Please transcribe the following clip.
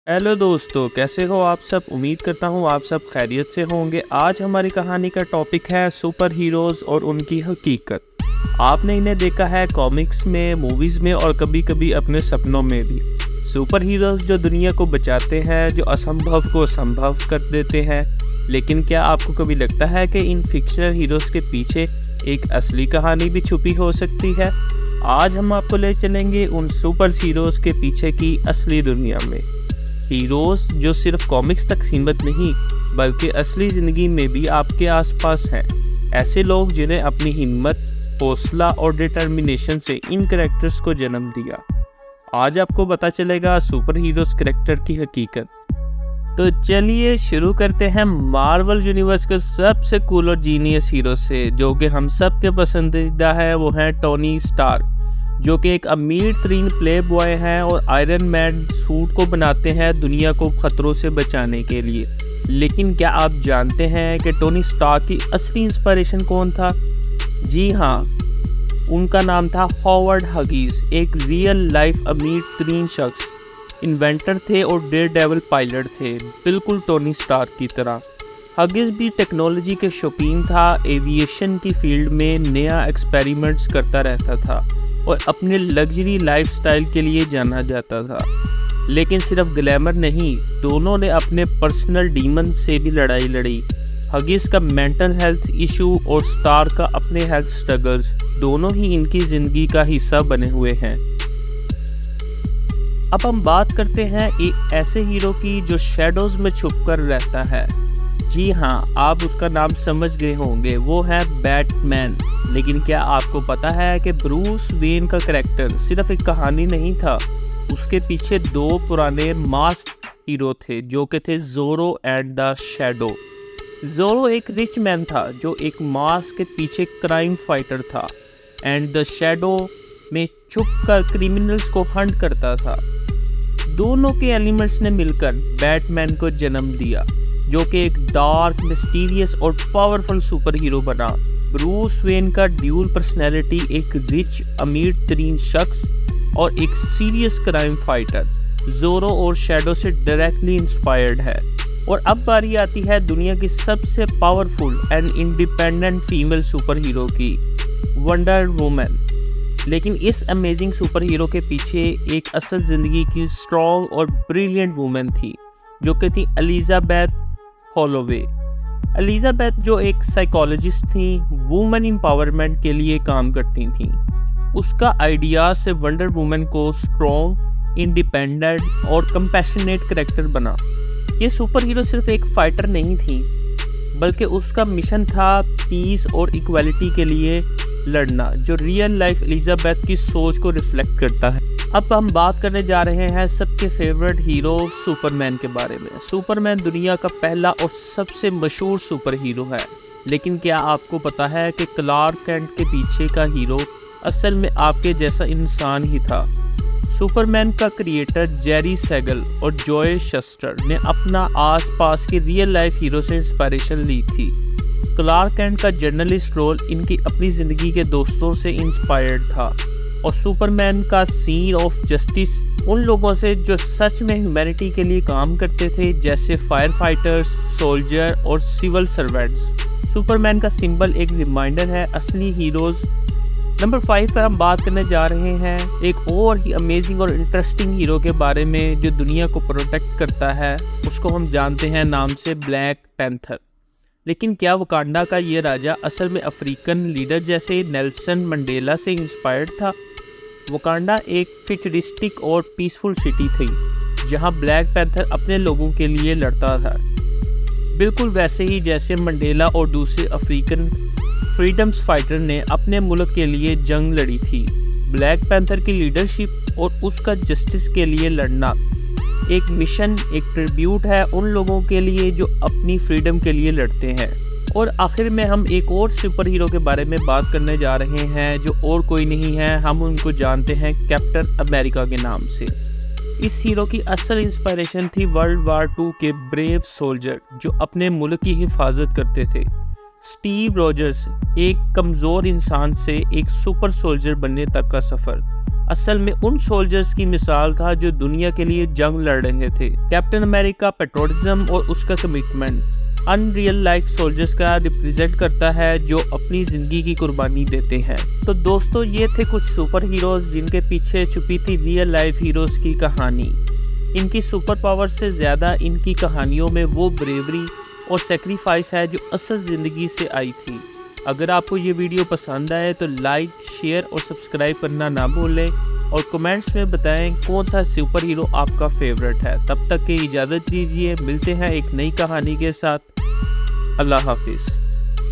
Hello दोस्तों, कैसे हो आप सब। उम्मीद करता हूँ आप सब खैरियत से होंगे। आज हमारी कहानी का टॉपिक है सुपर हीरोज़ और उनकी हकीकत। आपने इन्हें देखा है कॉमिक्स में, मूवीज़ में और कभी कभी अपने सपनों में भी। सुपर हीरोज़ जो दुनिया को बचाते हैं, जो असंभव को संभव कर देते हैं। लेकिन क्या आपको कभी लगता है कि इन फिक्शनल हीरोज़ के पीछे एक असली कहानी भी छुपी हो सकती है। आज हम आपको ले चलेंगे उन सुपर हीरोज़ के पीछे की असली दुनिया में। हीरोज़ जो सिर्फ कॉमिक्स तक सीमित नहीं बल्कि असली ज़िंदगी में भी आपके आसपास हैं। ऐसे लोग जिन्हें अपनी हिम्मत, हौसला और डिटर्मिनेशन से इन कैरेक्टर्स को जन्म दिया। आज आपको पता चलेगा सुपर हीरोज़ कैरेक्टर की हकीकत। तो चलिए शुरू करते हैं मार्वल यूनिवर्स के सबसे कूल और जीनियस हीरो से, जो कि हम सब के पसंदीदा है। वो है टोनी स्टार्क, जो कि एक अमीर तरीन प्ले बॉय हैं और आयरन मैन सूट को बनाते हैं दुनिया को खतरों से बचाने के लिए। लेकिन क्या आप जानते हैं कि टोनी स्टार्क की असली इंस्पिरेशन कौन था? जी हाँ, उनका नाम था हॉवर्ड हगीज, एक रियल लाइफ अमीर तरीन शख्स। इन्वेंटर थे और डेयरडेविल पायलट थे, बिल्कुल टोनी स्टार्क की तरह। हगिस भी टेक्नोलॉजी के शौकीन था, एविएशन की फील्ड में नया एक्सपेरिमेंट्स करता रहता था और अपने लग्जरी लाइफस्टाइल के लिए जाना जाता था। लेकिन सिर्फ ग्लैमर नहीं, दोनों ने अपने पर्सनल डीमन से भी लड़ाई लड़ी। हगिस का मेंटल हेल्थ इशू और स्टार का अपने हेल्थ स्ट्रगल्स, दोनों ही इनकी ज़िंदगी का हिस्सा बने हुए हैं। अब हम बात करते हैं एक ऐसे हीरो की जो शैडोज़ में छुपकर रहता है। जी हाँ, आप उसका नाम समझ गए होंगे, वो है बैटमैन। लेकिन क्या आपको पता है कि ब्रूस वेन का कैरेक्टर सिर्फ एक कहानी नहीं था, उसके पीछे दो पुराने मास्क हीरो थे, जो कि थे ज़ोरो एंड द शैडो। ज़ोरो एक रिच मैन था जो एक मास्क के पीछे क्राइम फाइटर था, एंड द शैडो में छुपकर क्रिमिनल्स को हंट करता था। दोनों के एलिमेंट्स ने मिलकर बैटमैन को जन्म दिया, जो कि एक डार्क, मिस्टीरियस और पावरफुल सुपर हीरो बना। ब्रूस वेन का ड्यूल पर्सनैलिटी, एक रिच अमीर तरीन शख्स और एक सीरियस क्राइम फाइटर, ज़ोरो और शैडो से डायरेक्टली इंस्पायर्ड है। और अब बारी आती है दुनिया की सबसे powerful and independent female super hero की, वंडर वुमन। लेकिन इस अमेजिंग सुपर हीरो के पीछे एक असल ज़िंदगी की स्ट्रॉन्ग और ब्रिलियंट वुमन थी, जो कि थी एलिजाबेथ हॉलोवे। एलिजाबेथ जो एक साइकोलॉजिस्ट थी, वुमेन एम्पावरमेंट के लिए काम करती थी। उसका आइडिया से वंडर वुमन को स्ट्रॉन्ग, इंडिपेंडेंट और कंपैशनेट कैरेक्टर बना। ये सुपर हीरो सिर्फ एक फाइटर नहीं थी, बल्कि उसका मिशन था पीस और इक्वालिटी के लिए लड़ना, जो रियल लाइफ एलिजाबेथ की सोच को रिफ्लेक्ट करता है। अब हम बात करने जा रहे हैं सबके फेवरेट हीरो सुपरमैन के बारे में। सुपरमैन दुनिया का पहला और सबसे मशहूर सुपर हीरो है। लेकिन क्या आपको पता है कि क्लार्क कैंट के पीछे का हीरो असल में आपके जैसा इंसान ही था? सुपरमैन का क्रिएटर जेरी सेगल और जॉय शस्टर ने अपना आसपास के रियल लाइफ हीरो से इंस्पिरेशन ली थी। क्लार्क कैंट का जर्नलिस्ट रोल इनकी अपनी ज़िंदगी के दोस्तों से इंस्पायर्ड था, और सुपरमैन का सीन ऑफ जस्टिस उन लोगों से जो सच में ह्यूमैनिटी के लिए काम करते थे, जैसे फायर फाइटर्स, सोल्जर और सिविल सर्वेंट्स। सुपरमैन का सिंबल एक रिमाइंडर है असली हीरोज़। नंबर 5 पर हम बात करने जा रहे हैं एक और ही अमेजिंग और इंटरेस्टिंग हीरो के बारे में, जो दुनिया को प्रोटेक्ट करता है। उसको हम जानते हैं नाम से ब्लैक पैंथर। लेकिन क्या वकांडा का ये राजा असल में अफ्रीकन लीडर जैसे नेल्सन मंडेला से इंस्पायर्ड था? वकांडा एक फ्यूचरिस्टिक और पीसफुल सिटी थी, जहां ब्लैक पैंथर अपने लोगों के लिए लड़ता था, बिल्कुल वैसे ही जैसे मंडेला और दूसरे अफ्रीकन फ्रीडम्स फाइटर ने अपने मुल्क के लिए जंग लड़ी थी। ब्लैक पैंथर की लीडरशिप और उसका जस्टिस के लिए लड़ना एक मिशन, एक ट्रिब्यूट है उन लोगों के लिए जो अपनी फ्रीडम के लिए लड़ते हैं। और आखिर में हम एक और सुपर हीरो के बारे में बात करने जा रहे हैं, जो और कोई नहीं है, हम उनको जानते हैं कैप्टन अमेरिका के नाम से। इस हीरो की असल इंस्पिरेशन थी वर्ल्ड वार 2 के ब्रेव सोल्जर, जो अपने मुल्क की हिफाजत करते थे। स्टीव रॉजर्स, एक कमज़ोर इंसान से एक सुपर सोल्जर बनने तक का सफ़र। असल में उन सोल्जर्स की मिसाल था जो दुनिया के लिए जंग लड़ रहे थे। कैप्टन अमेरिका पेट्रोलिज्म और उसका कमिटमेंट अनरियल लाइफ सोल्जर्स का रिप्रेजेंट करता है जो अपनी ज़िंदगी की कुर्बानी देते हैं। तो दोस्तों, ये थे कुछ सुपर हीरोज़ जिनके पीछे छुपी थी रियल लाइफ हीरोज़ की कहानी। इनकी सुपर पावर से ज़्यादा इनकी कहानियों में वो ब्रेवरी और सेक्रीफाइस है जो असल ज़िंदगी से आई थी। अगर आपको ये वीडियो पसंद आए तो लाइक, शेयर और सब्सक्राइब करना ना भूलें और कमेंट्स में बताएं कौन सा सुपर हीरो आपका फेवरेट है। तब तक के इजाज़त दीजिए, मिलते हैं एक नई कहानी के साथ। अल्लाह हाफिज़।